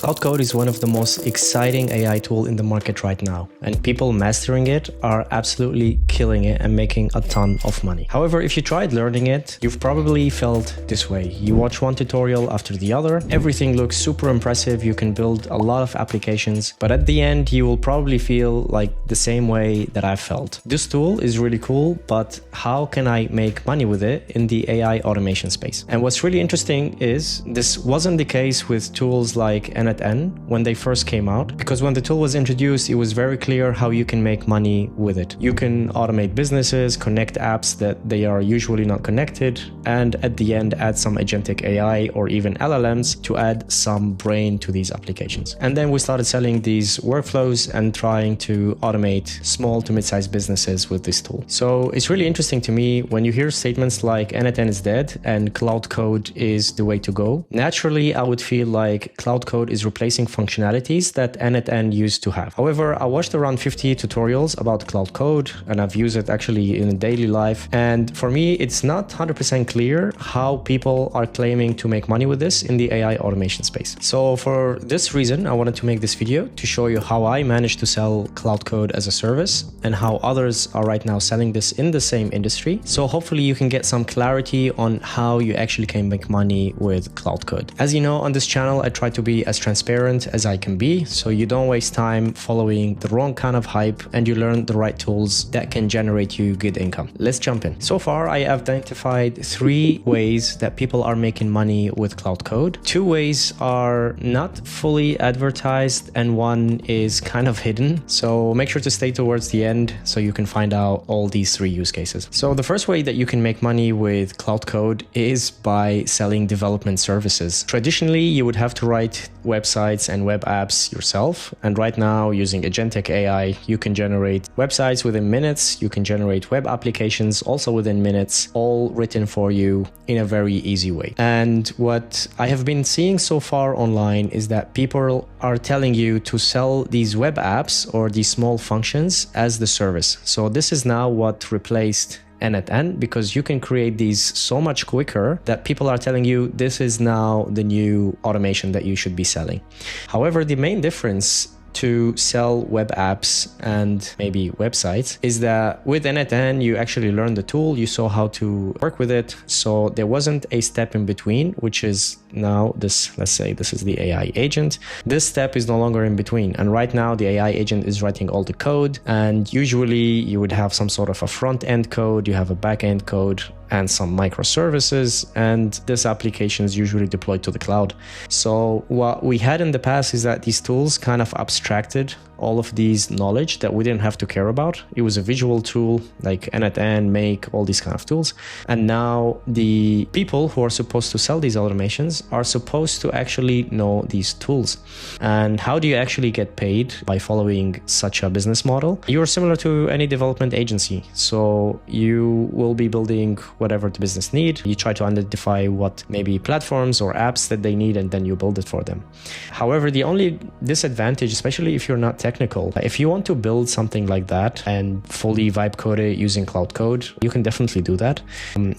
Claude-Code is one of the most exciting AI tool in the market right now, and people mastering it are absolutely killing it and making a ton of money. However, if you tried learning it, you've probably felt this way. You watch one tutorial after the other, everything looks super impressive, you can build a lot of applications, but at the end you will probably feel like the same way that I felt. This tool is really cool, but how can I make money with it in the AI automation space? And what's really interesting is this wasn't the case with tools like N when they first came out, because when the tool was introduced, it was very clear how you can make money with it. You can automate businesses, connect apps that they are usually not connected, and at the end add some agentic AI or even LLMs to add some brain to these applications. And then we started selling these workflows and trying to automate small to mid-sized businesses with this tool. So it's really interesting to me when you hear statements like N is dead and Claude-Code is the way to go. Naturally, I would feel like Claude-Code is replacing functionalities that N used to have. However, I watched around 50 tutorials about Claude-Code and I've used it actually in daily life. And for me, it's not 100% clear how people are claiming to make money with this in the AI automation space. So for this reason, I wanted to make this video to show you how I managed to sell Claude-Code as a service and how others are right now selling this in the same industry. So hopefully you can get some clarity on how you actually can make money with Claude-Code. As you know, on this channel, I try to be as transparent as I can be, so you don't waste time following the wrong kind of hype and you learn the right tools that can generate you good income. Let's jump in. So far, I have identified 3 ways that people are making money with Claude-Code. 2 ways are not fully advertised and 1 is kind of hidden. So make sure to stay towards the end so you can find out all these 3 use cases. So the first way that you can make money with Claude-Code is by selling development services. Traditionally, you would have to write websites and web apps yourself. And right now, using agentic AI, you can generate websites within minutes. You can generate web applications also within minutes, all written for you in a very easy way. And what I have been seeing so far online is that people are telling you to sell these web apps or these small functions as the service. So this is now what replaced N, because you can create these so much quicker that people are telling you this is now the new automation that you should be selling. However, the main difference to sell web apps and maybe websites is that with N you actually learned the tool, you saw how to work with it. So there wasn't a step in between, which is now this, let's say this is the AI agent. This step is no longer in between. And right now the AI agent is writing all the code. And usually you would have some sort of a front end code, you have a back end code and some microservices, and this application is usually deployed to the cloud. So what we had in the past is that these tools kind of abstracted all of these knowledge that we didn't have to care about. It was a visual tool like N, Make, all these kind of tools. And now the people who are supposed to sell these automations are supposed to actually know these tools. And how do you actually get paid by following such a business model? You're similar to any development agency. So you will be building whatever the business need. You try to identify what maybe platforms or apps that they need, and then you build it for them. However, the only disadvantage, especially if you're not technical, if you want to build something like that and fully vibe code it using Claude-Code, you can definitely do that.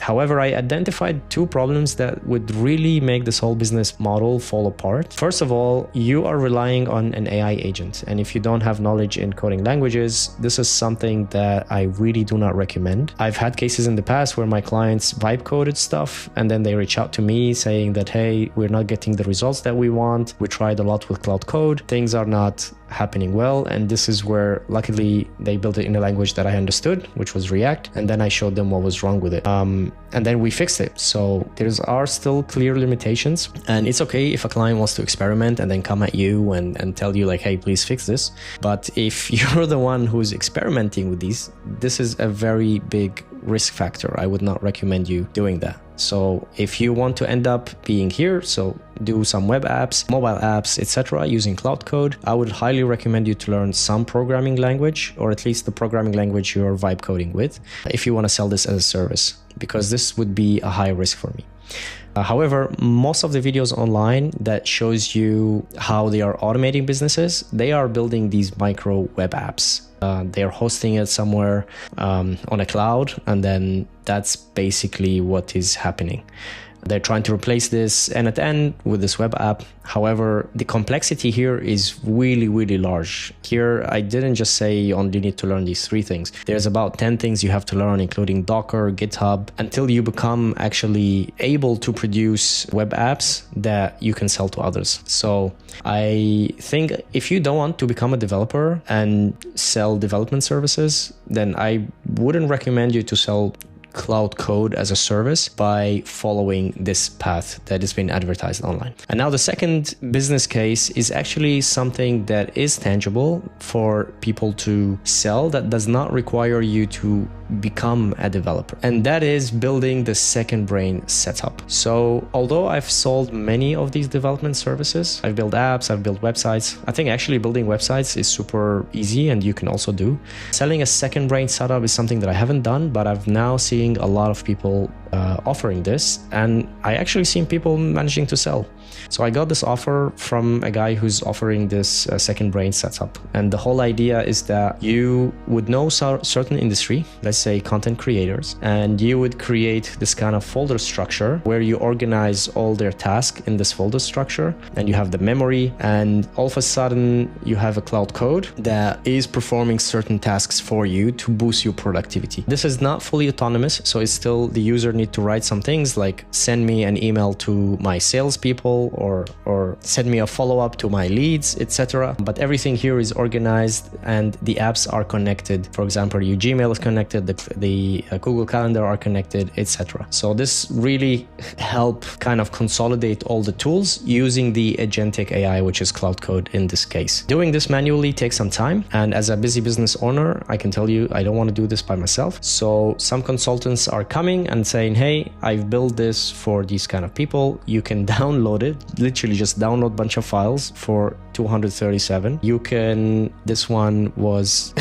However, I identified 2 problems that would really make this whole business model fall apart. First of all, you are relying on an AI agent. And if you don't have knowledge in coding languages, this is something that I really do not recommend. I've had cases in the past where my clients vibe coded stuff and then they reach out to me saying that, hey, we're not getting the results that we want. We tried a lot with Claude-Code. Things are not happening well, and this is where luckily they built it in a language that I understood, which was React, and then I showed them what was wrong with it, and then we fixed it. So there are still clear limitations, and it's okay if a client wants to experiment and then come at you and tell you like, hey, please fix this. But if you're the one who's experimenting with these, this is a very big risk factor. I would not recommend you doing that. So if you want to end up being here, so do some web apps, mobile apps, etc. using Claude-Code, I would highly recommend you to learn some programming language, or at least the programming language you're vibe coding with, if you want to sell this as a service, because this would be a high risk for me. However, most of the videos online that shows you how they are automating businesses, they are building these micro web apps. They're hosting it somewhere on a cloud, and then that's basically what is happening. They're trying to replace this end-to-end with this web app. However, the complexity here is really, really large. Here, I didn't just say you only need to learn these 3 things. There's about 10 things you have to learn, including Docker, GitHub, until you become actually able to produce web apps that you can sell to others. So I think if you don't want to become a developer and sell development services, then I wouldn't recommend you to sell Claude-Code as a service by following this path that has been advertised online. And now the second business case is actually something that is tangible for people to sell, that does not require you to become a developer. And that is building the second brain setup. So although I've sold many of these development services, I've built apps, I've built websites. I think actually building websites is super easy and you can also do. Selling a second brain setup is something that I haven't done, but I've now seen a lot of people offering this, and I actually seen people managing to sell. So I got this offer from a guy who's offering this second brain setup. And the whole idea is that you would know certain industry, let's say content creators, and you would create this kind of folder structure where you organize all their tasks in this folder structure, and you have the memory, and all of a sudden you have a Claude-Code that is performing certain tasks for you to boost your productivity. This is not fully autonomous, so it's still the user need to write some things like send me an email to my salespeople or send me a follow-up to my leads, etc. But everything here is organized and the apps are connected. For example, your Gmail is connected, the Google Calendar are connected, etc. So this really help kind of consolidate all the tools using the agentic AI, which is Claude-Code in this case. Doing this manually takes some time, and as a busy business owner, I can tell you I don't want to do this by myself. So some consultants are coming and saying, hey, I've built this for these kind of people. You can download it, literally just download a bunch of files for $237. You can, this one was,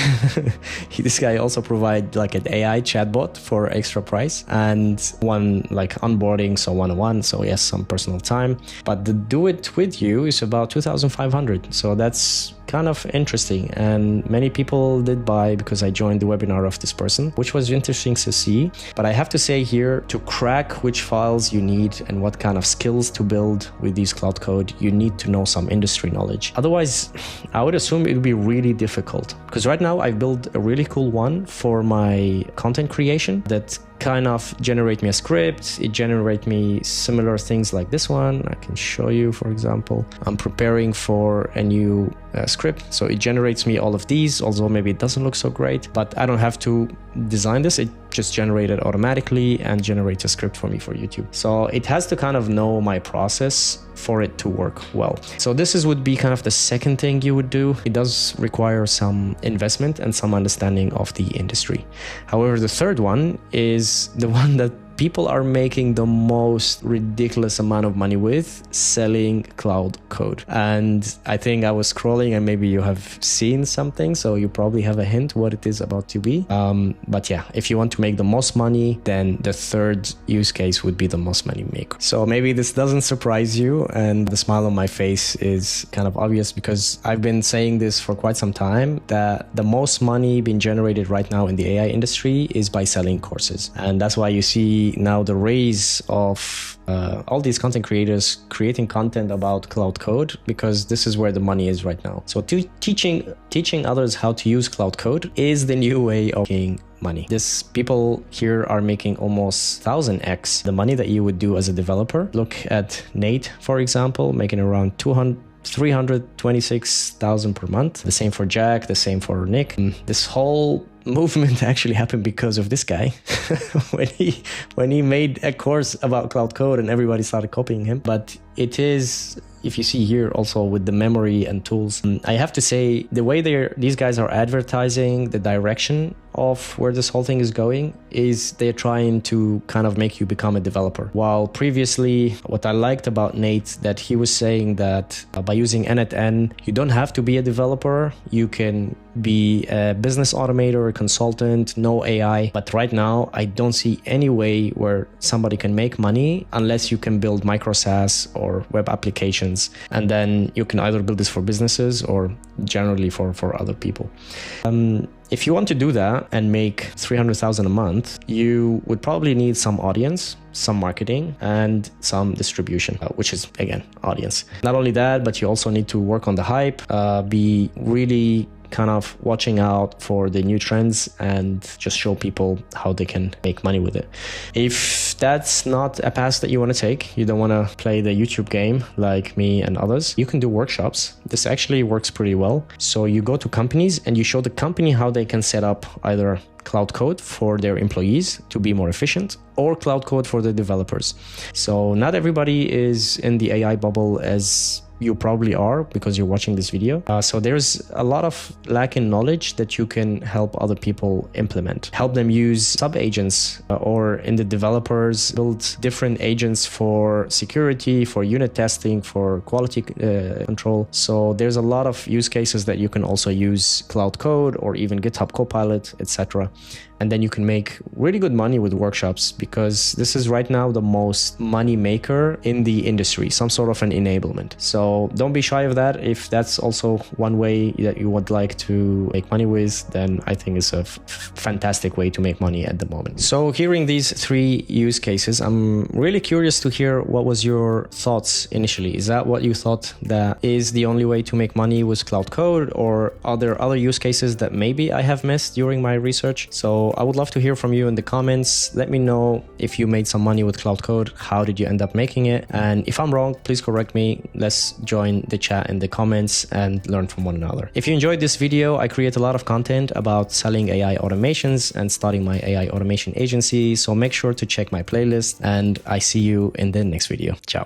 this guy also provide like an AI chatbot for extra price, and one like onboarding, so 101, so yes, some personal time. But the do it with you is about 2,500. So that's kind of interesting, and many people did buy because I joined the webinar of this person, which was interesting to see. But I have to say here, to crack which files you need and what kind of skills to build with these Claude-Code, you need to know some industry knowledge. Otherwise, I would assume it would be really difficult, because right now I've built a really cool one for my content creation that kind of generate me a script. It generate me similar things like this one. I can show you, for example, I'm preparing for a new script. So it generates me all of these, although maybe it doesn't look so great, but I don't have to design this. It just generated automatically and generates a script for me for YouTube. So it has to kind of know my process for it to work well. So this would be kind of the second thing you would do. It does require some investment and some understanding of the industry. However, the third one is the one that people are making the most ridiculous amount of money with, selling Claude-Code. And I think I was scrolling and maybe you have seen something, so you probably have a hint what it is about to be. But yeah, if you want to make the most money, then the third use case would be the most money maker. So maybe this doesn't surprise you, and the smile on my face is kind of obvious because I've been saying this for quite some time, that the most money being generated right now in the AI industry is by selling courses. And that's why you see now the rise of all these content creators creating content about Claude-Code, because this is where the money is right now. So teaching others how to use Claude-Code is the new way of making money. This people here are making almost 1000x the money that you would do as a developer. Look at Nate, for example, making around 326,000 per month. The same for Jack, the same for Nick. This whole movement actually happened because of this guy when he made a course about Claude-Code and everybody started copying him. But it is, if you see here also with the memory and tools, I have to say the way these guys are advertising the direction of where this whole thing is going is they're trying to kind of make you become a developer. While previously, what I liked about Nate, that he was saying that by using end-to-end, you don't have to be a developer. You can be a business automator, a consultant, no AI. But right now, I don't see any way where somebody can make money unless you can build micro SaaS or web applications. And then you can either build this for businesses or generally for other people. If you want to do that and make 300,000 a month, month, you would probably need some audience, some marketing, and some distribution, which is, again, audience. Not only that, but you also need to work on the hype, be really kind of watching out for the new trends and just show people how they can make money with it. If that's not a path that you want to take, you don't want to play the YouTube game like me and others, you can do workshops. This actually works pretty well. So you go to companies and you show the company how they can set up either Claude-Code for their employees to be more efficient, or Claude-Code for the developers. So not everybody is in the AI bubble as you probably are because you're watching this video. So there's a lot of lack in knowledge that you can help other people implement. Help them use sub-agents or in the developers, build different agents for security, for unit testing, for quality control. So there's a lot of use cases that you can also use Claude-Code or even GitHub Copilot, etc. And then you can make really good money with workshops, because this is right now the most money maker in the industry, some sort of an enablement. So don't be shy of that. If that's also one way that you would like to make money with, then I think it's a fantastic way to make money at the moment. So hearing these 3 use cases, I'm really curious to hear what was your thoughts initially. Is that what you thought that is the only way to make money with Claude-Code, or are there other use cases that maybe I have missed during my research? So I would love to hear from you in the comments. Let me know if you made some money with Claude-Code. How did you end up making it? And if I'm wrong, please correct me. Let's join the chat in the comments and learn from one another. If you enjoyed this video, I create a lot of content about selling AI automations and starting my AI automation agency. So make sure to check my playlist, and I see you in the next video. Ciao.